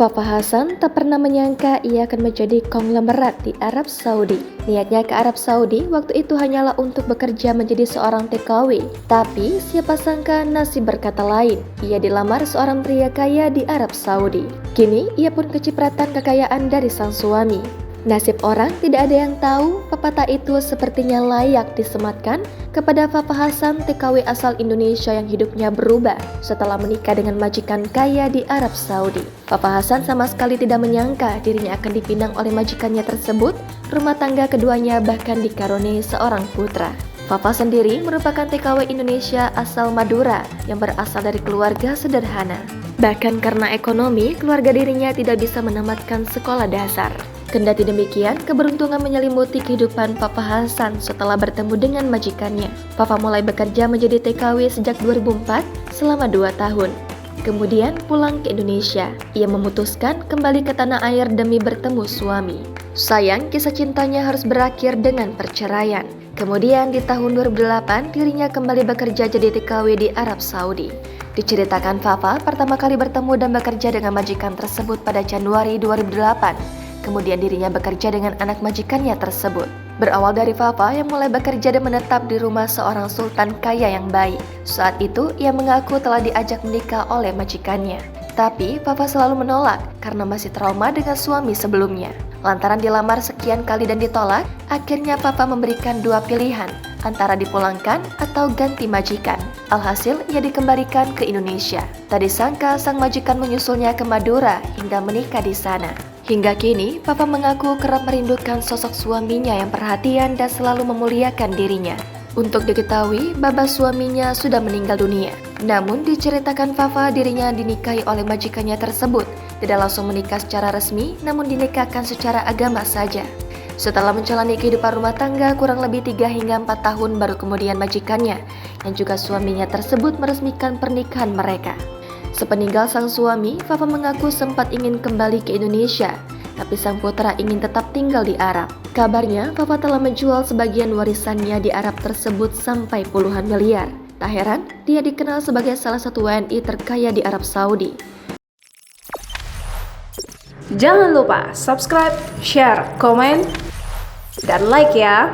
Fafa Hassan tak pernah menyangka ia akan menjadi konglomerat di Arab Saudi. Niatnya ke Arab Saudi waktu itu hanyalah untuk bekerja menjadi seorang TKW. Tapi siapa sangka nasib berkata lain. Ia dilamar seorang pria kaya di Arab Saudi. Kini ia pun kecipratan kekayaan dari sang suami. Nasib orang tidak ada yang tahu, pepatah itu sepertinya layak disematkan kepada Fafa Hassan TKW asal Indonesia yang hidupnya berubah setelah menikah dengan majikan kaya di Arab Saudi. Fafa Hassan sama sekali tidak menyangka dirinya akan dipinang oleh majikannya tersebut, rumah tangga keduanya bahkan dikaruniai seorang putra. Fafa sendiri merupakan TKW Indonesia asal Madura yang berasal dari keluarga sederhana. Bahkan karena ekonomi, keluarga dirinya tidak bisa menamatkan sekolah dasar. Kendati demikian, keberuntungan menyelimuti kehidupan Fafa Hassan setelah bertemu dengan majikannya. Fafa mulai bekerja menjadi TKW sejak 2004 selama 2 tahun. Kemudian pulang ke Indonesia. Ia memutuskan kembali ke tanah air demi bertemu suami. Sayang, kisah cintanya harus berakhir dengan perceraian. Kemudian di tahun 2008, dirinya kembali bekerja jadi TKW di Arab Saudi. Diceritakan Fafa pertama kali bertemu dan bekerja dengan majikan tersebut pada Januari 2008. Kemudian dirinya bekerja dengan anak majikannya tersebut. Berawal dari Fafa yang mulai bekerja dan menetap di rumah seorang sultan kaya yang baik. Saat itu ia mengaku telah diajak menikah oleh majikannya. Tapi Fafa selalu menolak karena masih trauma dengan suami sebelumnya. Lantaran dilamar sekian kali dan ditolak, akhirnya Fafa memberikan 2 pilihan, antara dipulangkan atau ganti majikan. Alhasil ia dikembalikan ke Indonesia. Tak disangka sang majikan menyusulnya ke Madura hingga menikah di sana. Hingga kini, Fafa mengaku kerap merindukan sosok suaminya yang perhatian dan selalu memuliakan dirinya. Untuk diketahui, baba suaminya sudah meninggal dunia. Namun diceritakan Fafa dirinya dinikahi oleh majikannya tersebut. Tidak langsung menikah secara resmi, namun dinikahkan secara agama saja. Setelah menjalani kehidupan rumah tangga kurang lebih 3 hingga 4 tahun baru kemudian majikannya, yang juga suaminya tersebut meresmikan pernikahan mereka. Sepeninggal sang suami, Fafa mengaku sempat ingin kembali ke Indonesia, tapi sang putra ingin tetap tinggal di Arab. Kabarnya, Fafa telah menjual sebagian warisannya di Arab tersebut sampai puluhan miliar. Tak heran, dia dikenal sebagai salah satu WNI terkaya di Arab Saudi. Jangan lupa subscribe, share, komen, dan like ya!